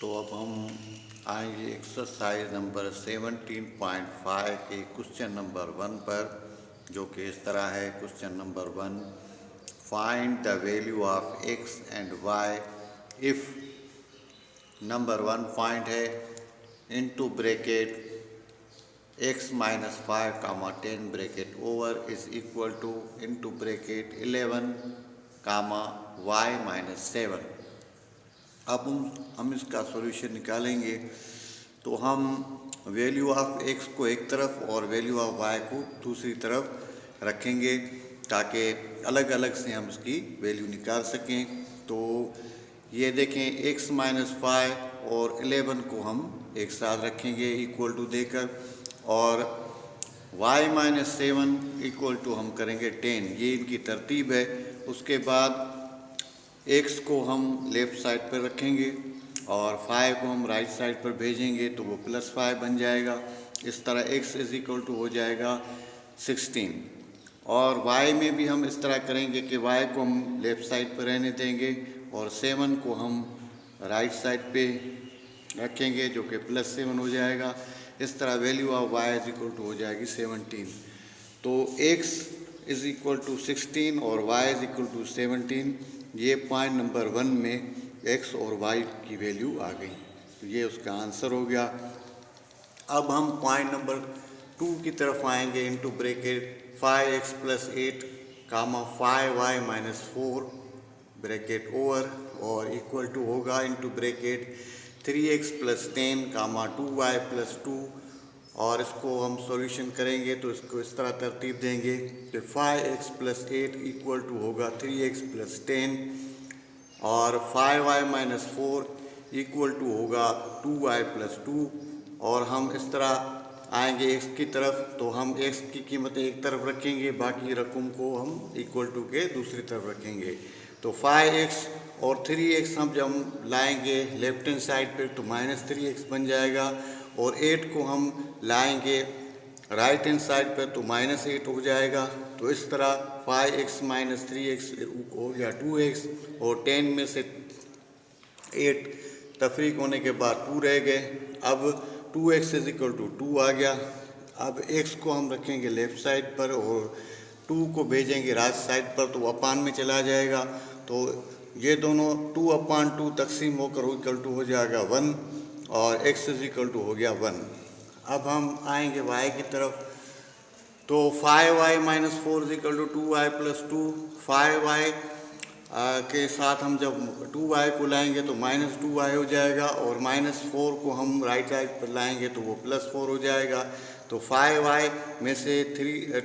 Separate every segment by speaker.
Speaker 1: तो अब हम आएंगे एक्सरसाइज नंबर 17.5 के क्वेश्चन नंबर 1 पर, जो कि इस तरह है। Question number 1, find the value of x and y if number 1 point है into bracket x minus 5 comma 10 bracket over is equal to into bracket 11 comma y minus 7। अब हम इसका सॉल्यूशन निकालेंगे। तो हम वैल्यू ऑफ x को एक तरफ और वैल्यू ऑफ y को दूसरी तरफ रखेंगे, ताकि अलग अलग से हम इसकी वैल्यू निकाल सकें। तो ये देखें, x माइनस 5 और 11 को हम एक साथ रखेंगे इक्वल टू देकर, और y माइनस 7 इक्वल टू हम करेंगे 10। ये इनकी तरतीब है। उसके बाद x को हम लेफ़्ट साइड पर रखेंगे और 5 को हम राइट साइड पर भेजेंगे, तो वो +5 बन जाएगा। इस तरह x इज इक्वल टू हो जाएगा 16। और y में भी हम इस तरह करेंगे कि y को हम लेफ़्ट साइड पर रहने देंगे और 7 को हम राइट साइड पे रखेंगे, जो कि +7 हो जाएगा। इस तरह value of y is equal to हो जाएगी 17। तो x इज इक्वल टू 16 और y इज इक्वल टू 17। ये पॉइंट नंबर 1 में x और y की वैल्यू आ गई, तो ये उसका आंसर हो गया। अब हम पॉइंट नंबर 2 की तरफ आएंगे। इनटू ब्रैकेट 5x + 8 कामा 5y - 4 ब्रैकेट ओवर और इक्वल टू होगा इनटू ब्रैकेट 3x + 10 कामा 2y + 2। और इसको हम सॉल्यूशन करेंगे तो इसको इस तरह तरतीब देंगे कि 5x + 8 इक्वल टू होगा 3x + 10 और 5y - 4 इक्वल टू होगा 2y + 2। और हम इस तरह आएंगे x की तरफ, तो हम x की कीमतें एक तरफ रखेंगे, बाकी रकम को हम इक्वल टू के दूसरी तरफ रखेंगे। तो 5x और 3x हम जब लाएंगे लेफ्ट हैंड साइड पर तो -3x बन जाएगा, और 8 को हम लाएंगे राइट हैंड साइड पर तो -8 हो जाएगा। तो इस तरह 5x - 3x हो गया 2x, और 10 में से 8 तफरीक होने के बाद 2 रह गए। अब 2x इज इक्वल टू 2 आ गया। अब x को हम रखेंगे लेफ़्ट साइड पर और 2 को भेजेंगे राइट साइड पर, तो अपान में चला जाएगा। तो ये दोनों 2/2 तकसीम होकर इक्वल टू हो जाएगा 1, और x इज इक्वल टू हो गया 1। अब हम आएंगे y की तरफ। तो 5y - 4 is equal to 2y + 2। 5y के साथ हम जब 2y को लाएंगे तो -2y हो जाएगा, और -4 को हम राइट साइड पर लाएंगे तो वो +4 हो जाएगा। तो 5y में से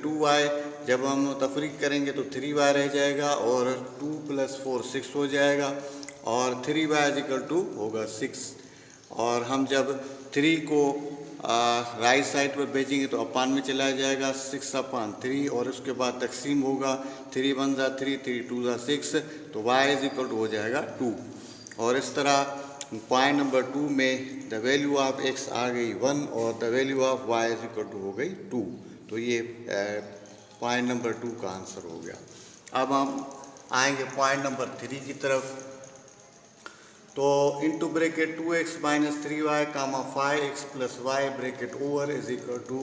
Speaker 1: 2y जब हम तफरीक करेंगे तो 3y रह जाएगा, और 2 + 4 6 हो जाएगा, और 3y इज इक्वल टू होगा 6। और हम जब 3 को राइट साइड पर भेजेंगे तो अपान में चला जाएगा 6/3, और उसके बाद तकसीम होगा 3 × 1 = 3, 3 × 2 = 6, तो y इज इक्वल टू हो जाएगा 2। और इस तरह पॉइंट नंबर 2 में द वैल्यू ऑफ x आ गई 1 और the value of y is equal to हो गई 2। तो ये पॉइंट नंबर 2 का आंसर हो गया। अब हम आएंगे पॉइंट नंबर 3 की तरफ। तो into bracket 2x - 3y comma 5x + y bracket over is equal to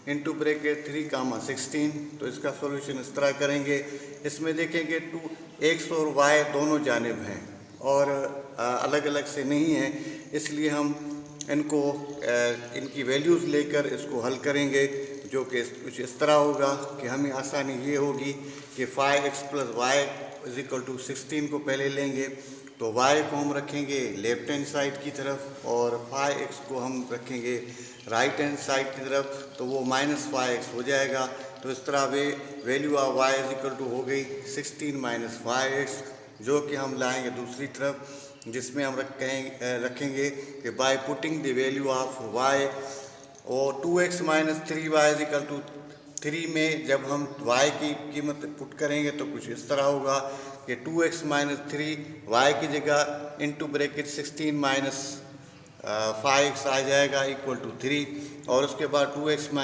Speaker 1: into bracket 3 comma 16। तो इसका सॉल्यूशन इस तरह करेंगे। इसमें देखेंगे x और y दोनों जानिब हैं और अलग अलग से नहीं हैं, इसलिए हम इनको इनकी वैल्यूज़ लेकर इसको हल करेंगे, जो कि कुछ इस तरह होगा कि हमें आसानी ये होगी कि 5x + y is equal to 16 को पहले लेंगे, तो y को हम रखेंगे लेफ्ट हैंड साइड की तरफ और 5x को हम रखेंगे राइट हैंड साइड की तरफ, तो वो -5x हो जाएगा। तो इस तरह value of y is equal to हो गई 16 - 5x, जो कि हम लाएंगे दूसरी तरफ, जिसमें हम रखेंगे कि bye putting the value of y, और 2x - 3y is equal to 3 में जब हम y की कीमत पुट करेंगे तो कुछ इस तरह होगा कि 2x - 3 y की जगह इनटू ब्रैकेट 16 - 5x आ जाएगा इक्वल टू 3, और उसके बाद 2x -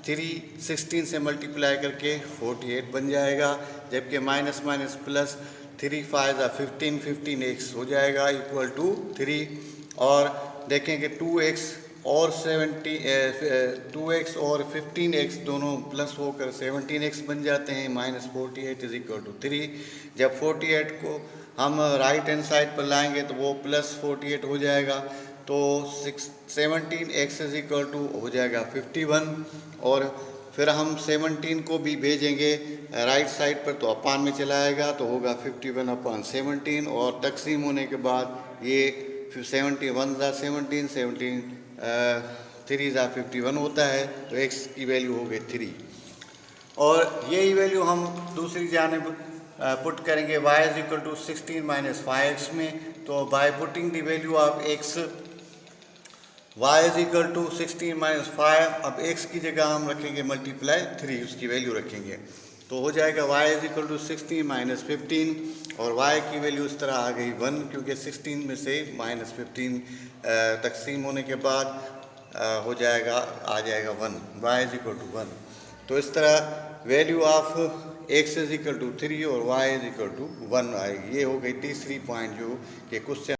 Speaker 1: 3 16 से मल्टीप्लाई करके 48 बन जाएगा, जबकि माइनस माइनस प्लस 3 5 15, 15x हो जाएगा इक्वल टू 3। और देखेंगे 2x और 2x और 15x दोनों प्लस होकर 17x बन जाते हैं, -48 इज इक्वल टू 3। जब 48 को हम राइट हैंड साइड पर लाएंगे तो वो +48 हो जाएगा, तो 17x इज इक्वल टू हो जाएगा 51। और फिर हम 17 को भी भेजेंगे राइट साइड पर तो अपान में चला आएगा, तो होगा 51/17। और तकसीम होने के बाद ये 71 ज़ा 17, 3 ज़ा 51 होता है, तो x की वैल्यू हो गई 3। और यही वैल्यू हम दूसरी जानिब पुट करेंगे y is equal to 16 - 5x में। तो by putting the value of x y is equal to 16 - 5, अब x की जगह हम रखेंगे मल्टीप्लाई 3, उसकी वैल्यू रखेंगे, तो हो जाएगा y इज इक्वल टू 16 - 15। और y की वैल्यू इस तरह आ गई 1, क्योंकि 16 में से -15 तकसीम होने के बाद हो जाएगा, आ जाएगा 1, y इज इक्वल टू 1। तो इस तरह value of x is equal to 3 और y इज इक्वल टू 1 आएगी। ये हो गई तीसरी पॉइंट जो कि क्वेश्चन